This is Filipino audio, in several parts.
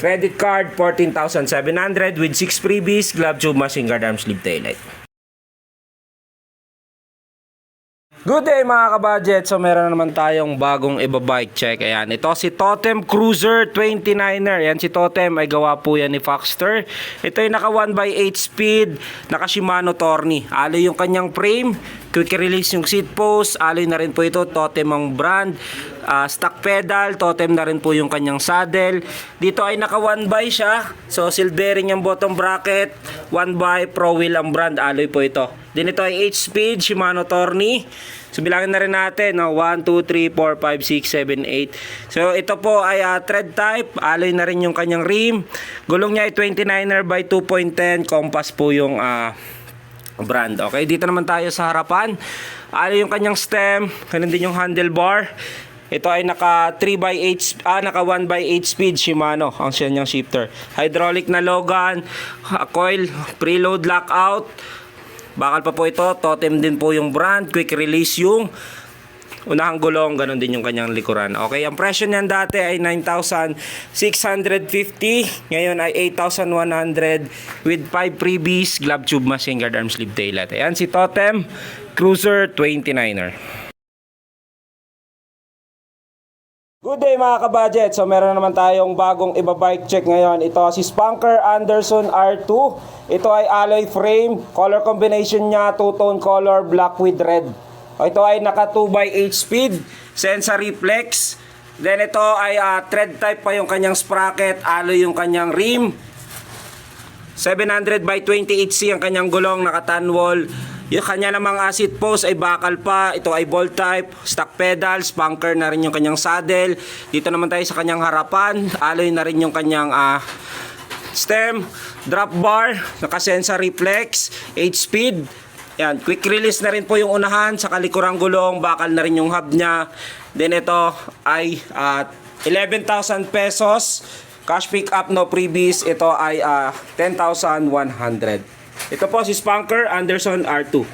Credit card, 14,700 with 6 freebies, glove tube, machine guard, arm sleeve, taillight. Good day mga kabudget. So meron na naman tayong bagong iba-bike check. Ayan, ito si Totem Cruiser 29er. Ayan, si Totem ay gawa po yan ni Foxter. Ito ay naka 1x8 speed, naka Shimano Tourney. Aloy yung kanyang frame, quick release yung seat post, aloy na rin po ito, Totem ang brand. Stock pedal, Totem na rin po yung kanyang saddle. Dito ay naka 1x siya. So silvering yung bottom bracket, 1x Pro Wheel ang brand, aloy po ito. Din ito ay 8-speed Shimano Tourney. So bilangin na rin natin, no? 1, 2, 3, 4, 5, 6, 7, 8. So ito po ay tread type, alloy na rin yung kanyang rim. Gulong niya ay 29er by 2.10, compass po yung brand. Okay, dito naman tayo sa harapan. Alloy yung kanyang stem, ganun din yung handlebar. Ito ay naka 3x8, naka 1x8 speed Shimano ang kanyang shifter. Hydraulic na Logan, coil, preload lockout. Bakal pa po ito, Totem din po yung brand, quick release yung unahang gulong, ganun din yung kanyang likuran. Okay, ang presyo niyan dati ay 9,650, ngayon ay 8,100 with 5 freebies, glove tube, machine guard, arm sleeve, taillight. Ayan si Totem Cruiser 29er. Good day mga kabudget. So meron naman tayong bagong iba-bike check ngayon. Ito si Spunker Anderson R2. Ito ay alloy frame. Color combination niya, two-tone color, black with red. Ito ay naka 2x8 speed. Sensor reflex. Then ito ay tread type pa yung kanyang sprocket. Alloy yung kanyang rim. 700 by 28C ang kanyang gulong, naka tan wall. Yung kanya namang seat post ay bakal pa. Ito ay bolt type, stock pedal, spunker na rin yung kanyang saddle. Dito naman tayo sa kanyang harapan. Alloy na rin yung kanyang stem, drop bar, naka-sensor reflex, 8 speed. Yan, quick release na rin po yung unahan, sa kalikurang gulong, bakal na rin yung hub niya. Then ito ay 11,000 pesos. Cash pick up, no freebies. Ito ay 10,100. Ito po si Spunker Anderson R2.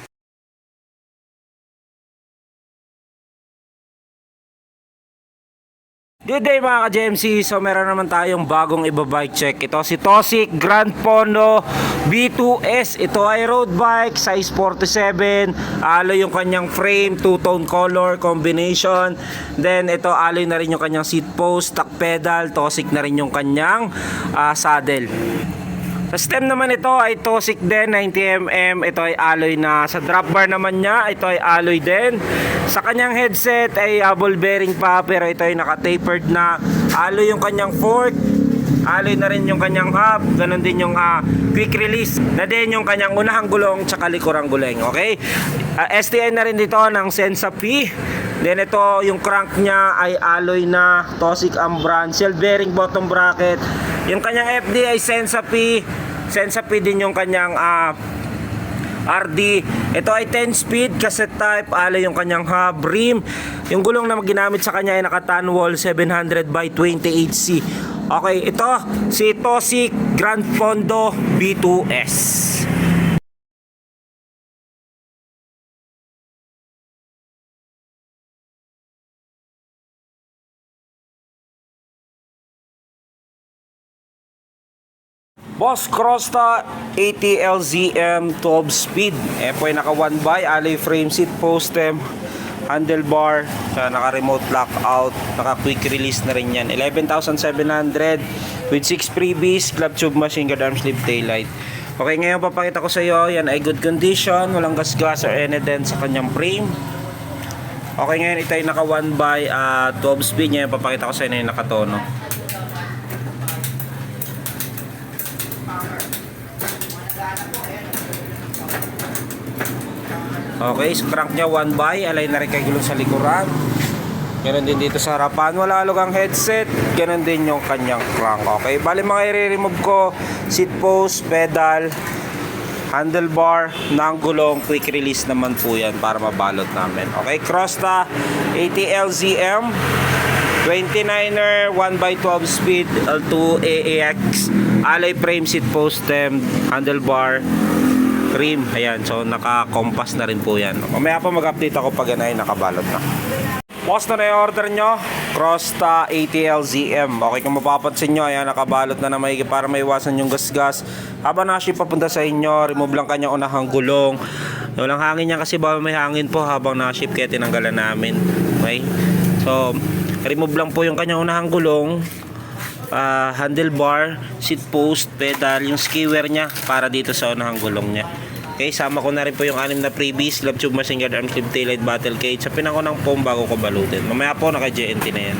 Good day mga ka-GMC. So meron naman tayong bagong iba-bike check. Ito si Tossic Grand Fondo B2S. Ito ay road bike, size 47. Alloy yung kanyang frame, two-tone color combination. Then ito alloy na rin yung kanyang seat post, stock pedal, Tossic na rin yung kanyang saddle. Sa stem naman ito ay Tossic din, 90mm. Ito ay alloy na. Sa drop bar naman niya, ito ay alloy din. Sa kanyang headset ay ball bearing pa, pero ito ay naka-tapered na. Alloy yung kanyang fork. Alloy na rin yung kanyang hub. Ganon din yung quick release. Na din yung kanyang unahang gulong tsaka likurang gulong. Okay? STI na rin dito ng Sensa P. Then ito yung crank niya ay alloy na, Tossic ang brand. Shell bearing bottom bracket. Yung kanyang FD ay Sensa P. Sensa P din yung kanyang RD. Ito ay 10 speed cassette type, alloy yung kanyang hub, rim. Yung gulong na ginamit sa kanya ay naka tan wall, 700 by 28C. Okay, ito si Tossic Grand Fondo B2S. Boss Crosta 80 LZM 12 speed. Po ay naka 1x, alloy frame, seat post, stem, handlebar, naka remote lockout, naka quick release na rin yan. 11,700 with 6 freebies, glove tube, machine guard, arm sleeve, taillight. Okay, ngayon papakita ko sa iyo, yan ay good condition, walang gas-gas or any dent sa kanyang frame. Okay, ngayon ito ay naka 1x 12 speed. Ngayon papakita ko sa iyo na yung nakatono. Okay, so crank niya 1x, alay na rin kay gulong sa likuran. Ganon din dito sa harapan, wala lugang headset. Ganon din yung kanyang crank. Okay, bali mga i-remove ko, seat post, pedal, handlebar, ng gulong, quick release naman po yan para mabalot namin. Okay, Crosta 80 LZM 29er 1x12 speed L2 AAX, alloy frame, seat post, stem, handlebar, rim. Ayan, so naka-compass na rin po yan. Mamaya po mag-update ako pag yan ay nakabalot na. Boss, na na-order nyo, Crosta ATL-ZM. Okay, kung mapapansin nyo, ayan, nakabalot na maigi para maiwasan yung gasgas. Habang na-ship papunta sa inyo, remove lang kanyang unahang gulong. Walang hangin yan kasi baka may hangin po habang na-ship kaya tinanggalan namin. Okay? So, remove lang po yung kanyang unahang gulong, handlebar, seat post, pedal, yung skewer niya para dito sa unahang gulong niya. Okay, sama ko na rin po yung 6 na freebies, love tube, machine guard, arm slip, taillight, battle cage. Sa pinako ng foam bago ko balutin. Mamaya po naka-JNT na yan.